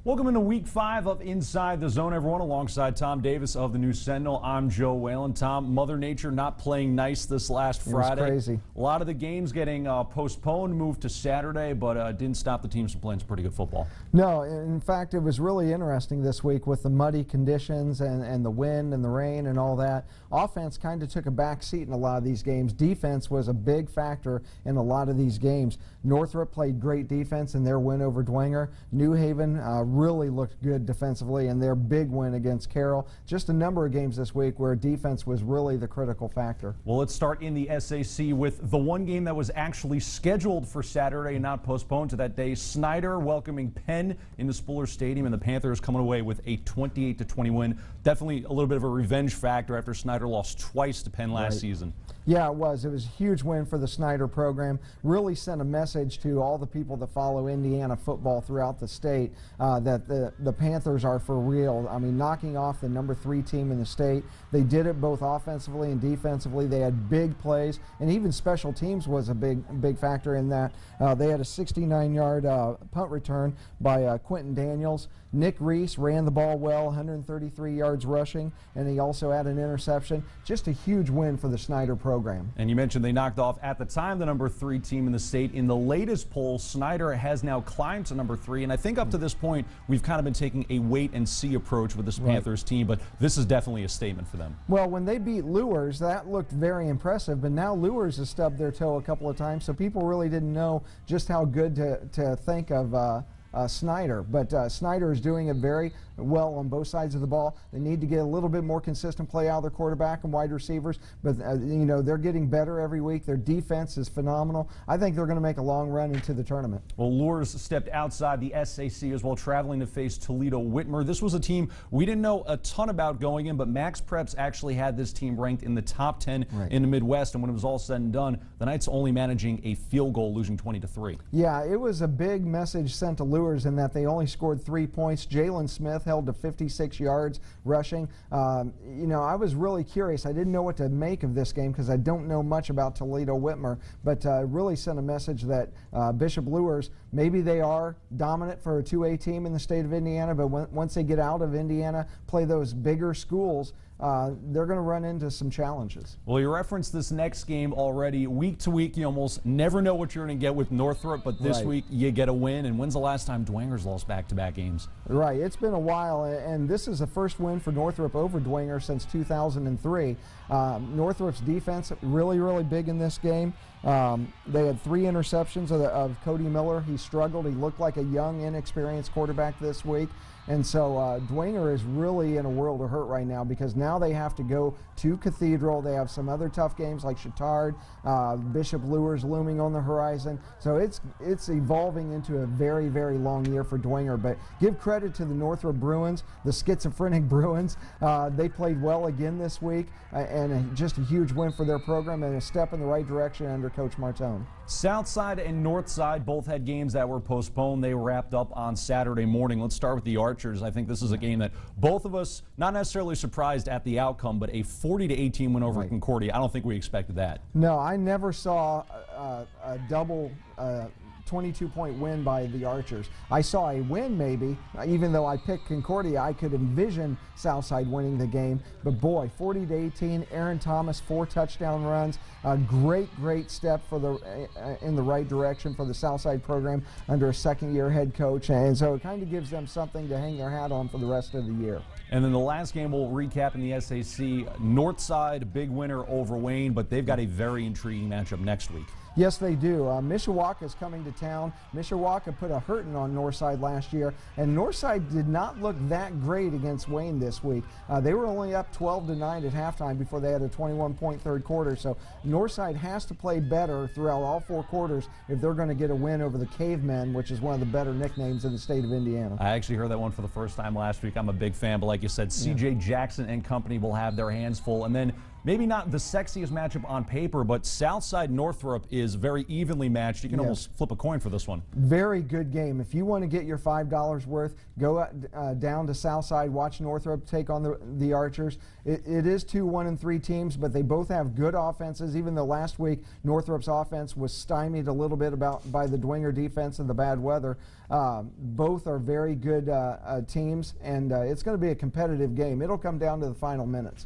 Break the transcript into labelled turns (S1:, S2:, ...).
S1: Welcome into week 5 of Inside the Zone, everyone. Alongside Tom Davis of the News Sentinel, I'm Joe Whalen. Tom, Mother Nature not playing nice this last Friday.
S2: It was crazy.
S1: A lot of the games getting postponed, moved to Saturday, but didn't stop the teams from playing some pretty good football.
S2: No, in fact, it was really interesting this week with the muddy conditions and the wind and the rain and all that. Offense kind of took a back seat in a lot of these games. Defense was a big factor in a lot of these games. Northrop played great defense in their win over Dwenger. New Haven really looked good defensively in their big win against Carroll. Just a number of games this week where defense was really the critical factor.
S1: Well, let's start in the SAC with the one game that was actually scheduled for Saturday and not postponed to that day. Schneider welcoming Penn into Spooler Stadium, and the Panthers coming away with a 28-20 win. Definitely a little bit of a revenge factor after Schneider lost twice to Penn last season.
S2: Yeah, it was. It was a huge win for the Schneider program. Really sent a message to all the people that follow Indiana football throughout the state that the Panthers are for real. I mean, knocking off the #3 team in the state. They did it both offensively and defensively. They had big plays, and even special teams was a big factor in that. They had a 69-yard punt return by Quentin Daniels. Nick Reese ran the ball well, 133 yards rushing, and he also had an interception. Just a huge win for the Schneider program.
S1: And you mentioned they knocked off, at the time, the #3 team in the state. In the latest poll, Schneider has now climbed to #3, and I think up to this point, we've kind of been taking a wait-and-see approach with this Panthers team, but this is definitely a statement for them.
S2: Well, when they beat Lures, that looked very impressive, but now Lures has stubbed their toe a couple of times, so people really didn't know just how good to think of Schneider. But Schneider is doing it very well on both sides of the ball. They need to get a little bit more consistent play out of their quarterback and wide receivers, but you know, they're getting better every week. Their defense is phenomenal. I think they're going to make a long run into the tournament.
S1: Well, Lures stepped outside the SAC as well, traveling to face Toledo Whitmer. This was a team we didn't know a ton about going in, but Max Preps actually had this team ranked in the top 10 in the Midwest, and when it was all said and done, the Knights only managing a field goal, losing 20-3.
S2: Yeah, it was a big message sent to Lures in that they only scored 3 points. Jalen Smith held to 56 yards rushing. You know, I was really curious. I didn't know what to make of this game because I don't know much about Toledo Whitmer, but really sent a message that Bishop Luers, maybe they are dominant for a 2A team in the state of Indiana, but once they get out of Indiana, play those bigger schools, they're going to run into some challenges.
S1: Well, you referenced this next game already. Week to week, you almost never know what you're going to get with Northrop, but this week you get a win. And when's the last time Dwenger's lost back-to-back games?
S2: Right, it's been a while, and this is the first win for Northrop over Dwenger since 2003. Northrop's defense really big in this game. They had 3 interceptions of Cody Miller. He struggled. He looked like a young, inexperienced quarterback this week. And so Dwenger is really in a world of hurt right now because now they have to go to Cathedral. They have some other tough games like Chittard, Bishop Luers looming on the horizon. So it's evolving into a very long year for Dwenger. But give credit to the Northrop Bruins, the schizophrenic Bruins. They played well again this week, and just a huge win for their program and a step in the right direction under Coach Martone.
S1: Southside and Northside both had games that were postponed. They wrapped up on Saturday morning. Let's start with the Archers. I think this is a game that both of us, not necessarily surprised at the outcome, but a 40-18 win over Concordia. I don't think we expected that.
S2: No, I never saw a double 22-point win by the Archers. I saw a win maybe, even though I picked Concordia. I could envision Southside winning the game, but boy, 40-18. Aaron Thomas, 4 touchdown runs. A great step for in the right direction for the Southside program under a second-year head coach, and so it kind of gives them something to hang their hat on for the rest of the year.
S1: And then the last game we'll recap in the SAC, Northside, big winner over Wayne, but they've got a very intriguing matchup next week.
S2: Yes, they do. Mishawaka is coming to town. Mishawaka put a hurting on Northside last year, and Northside did not look that great against Wayne this week. They were only up 12-9 at halftime before they had a 21-point third quarter, so Northside has to play better throughout all 4 quarters if they're going to get a win over the Cavemen, which is one of the better nicknames in the state of Indiana.
S1: I actually heard that one for the first time last week. I'm a big fan, but like you said, C.J. Jackson and company will have their hands full. And then maybe not the sexiest matchup on paper, but Southside Northrop is very evenly matched. You can almost flip a coin for this one.
S2: Very good game. If you want to get your $5 worth, go down to Southside, watch Northrop take on the Archers. It is 2 1-3 teams, but they both have good offenses. Even though last week Northrop's offense was stymied a little bit by the Dwenger defense and the bad weather. Both are very good teams, and it's going to be a competitive game. It'll come down to the final minutes.